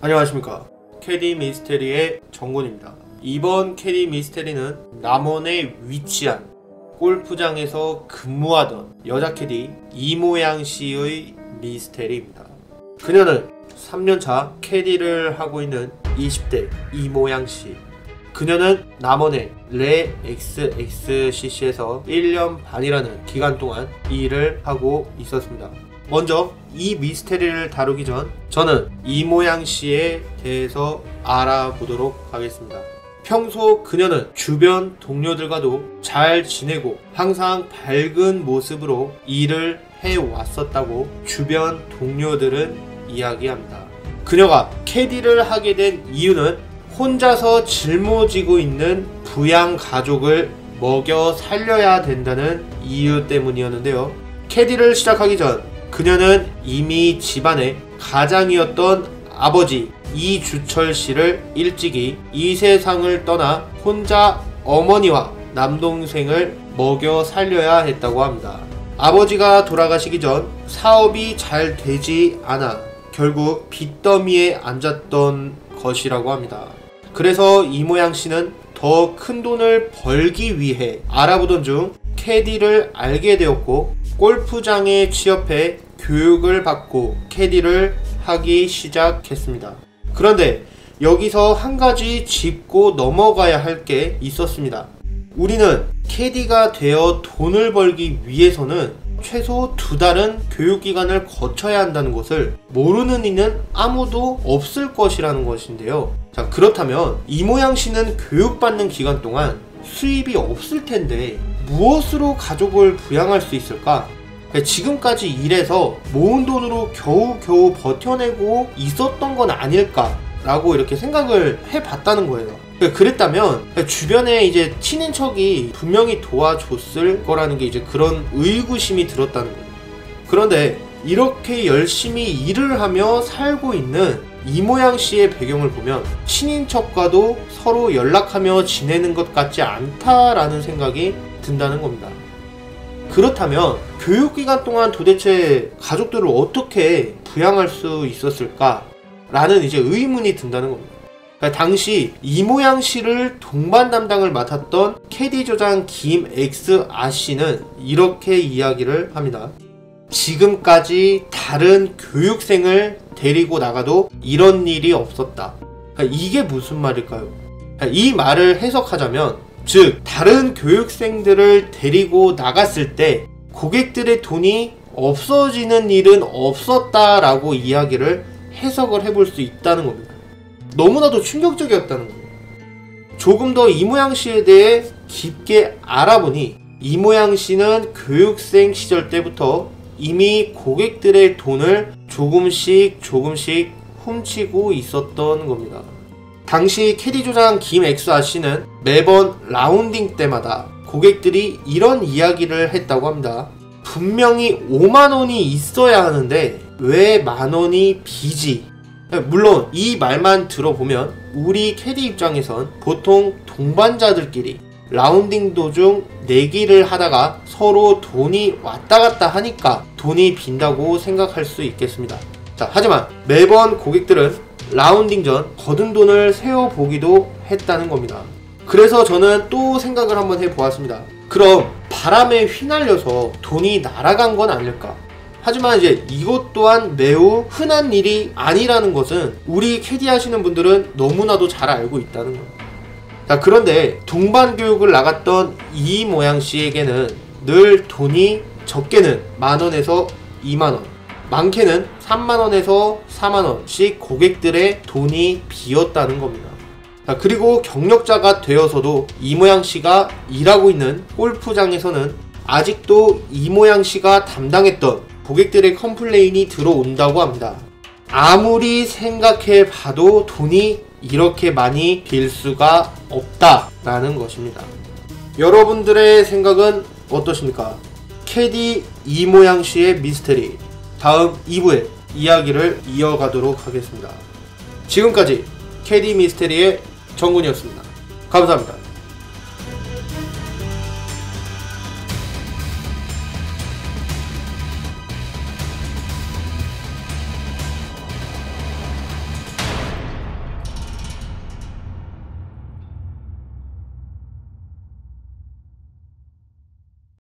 안녕하십니까. 캐디 미스테리의 정곤입니다. 이번 캐디 미스테리는 남원에 위치한 골프장에서 근무하던 여자 캐디 이모양 씨의 미스테리입니다. 그녀는 3년차 캐디를 하고 있는 20대 이모양 씨. 그녀는 남원의 레 XXCC에서 1년 반이라는 기간 동안 일을 하고 있었습니다. 먼저 이 미스테리를 다루기 전 저는 이모양 씨에 대해서 알아보도록 하겠습니다. 평소 그녀는 주변 동료들과도 잘 지내고 항상 밝은 모습으로 일을 해왔었다고 주변 동료들은 이야기합니다. 그녀가 캐디를 하게 된 이유는 혼자서 짊어지고 있는 부양 가족을 먹여 살려야 된다는 이유 때문이었는데요. 캐디를 시작하기 전 그녀는 이미 집안의 가장이었던 아버지 이주철 씨를 일찍이 이 세상을 떠나 혼자 어머니와 남동생을 먹여 살려야 했다고 합니다. 아버지가 돌아가시기 전 사업이 잘 되지 않아 결국 빚더미에 앉았던 것이라고 합니다. 그래서 이모양 씨는 더 큰 돈을 벌기 위해 알아보던 중 캐디를 알게 되었고 골프장에 취업해 교육을 받고 캐디를 하기 시작했습니다. 그런데 여기서 한 가지 짚고 넘어가야 할 게 있었습니다. 우리는 캐디가 되어 돈을 벌기 위해서는 최소 2달은 교육기간을 거쳐야 한다는 것을 모르는 이는 아무도 없을 것이라는 것인데요. 자, 그렇다면 이모양 씨는 교육받는 기간 동안 수입이 없을 텐데 무엇으로 가족을 부양할 수 있을까? 지금까지 일해서 모은 돈으로 겨우겨우 버텨내고 있었던 건 아닐까 라고 이렇게 생각을 해봤다는 거예요. 그랬다면 주변에 이제 친인척이 분명히 도와줬을 거라는 게 이제 그런 의구심이 들었다는 거예요. 그런데 이렇게 열심히 일을 하며 살고 있는 이모양 씨의 배경을 보면 친인척과도 서로 연락하며 지내는 것 같지 않다라는 생각이 든다는 겁니다. 그렇다면 교육기간 동안 도대체 가족들을 어떻게 부양할 수 있었을까? 라는 이제 의문이 든다는 겁니다. 당시 이모양 씨를 동반 담당을 맡았던 캐디 조장 김X아 씨는 이렇게 이야기를 합니다. 지금까지 다른 교육생을 데리고 나가도 이런 일이 없었다. 이게 무슨 말일까요? 이 말을 해석하자면 즉 다른 교육생들을 데리고 나갔을 때 고객들의 돈이 없어지는 일은 없었다라고 이야기를 해석을 해볼 수 있다는 겁니다. 너무나도 충격적이었다는 겁니다. 조금 더 이모양 씨에 대해 깊게 알아보니 이모양 씨는 교육생 시절 때부터 이미 고객들의 돈을 조금씩 훔치고 있었던 겁니다. 당시 캐디 조장 김X아 씨는 매번 라운딩 때마다 고객들이 이런 이야기를 했다고 합니다. 분명히 5만원이 있어야 하는데 왜 만원이 빚이? 물론 이 말만 들어보면 우리 캐디 입장에선 보통 동반자들끼리 라운딩 도중 내기를 하다가 서로 돈이 왔다 갔다 하니까 돈이 빈다고 생각할 수 있겠습니다. 자, 하지만 매번 고객들은 라운딩 전 거둔 돈을 세어보기도 했다는 겁니다. 그래서 저는 또 생각을 한번 해보았습니다. 그럼 바람에 휘날려서 돈이 날아간 건 아닐까? 하지만 이제 이것 또한 매우 흔한 일이 아니라는 것은 우리 캐디 하시는 분들은 너무나도 잘 알고 있다는 겁니다. 자, 그런데 동반 교육을 나갔던 이모양 씨에게는 늘 돈이 적게는 만원에서 2만원, 많게는 3만원에서 4만원씩 고객들의 돈이 비었다는 겁니다. 자, 그리고 경력자가 되어서도 이모양 씨가 일하고 있는 골프장에서는 아직도 이모양 씨가 담당했던 고객들의 컴플레인이 들어온다고 합니다. 아무리 생각해 봐도 돈이 이렇게 많이 빌 수가 없다라는 것입니다. 여러분들의 생각은 어떠십니까? 캐디 이모양 씨의 미스테리, 다음 2부에 이야기를 이어가도록 하겠습니다. 지금까지 캐디 미스테리의 정군이었습니다. 감사합니다.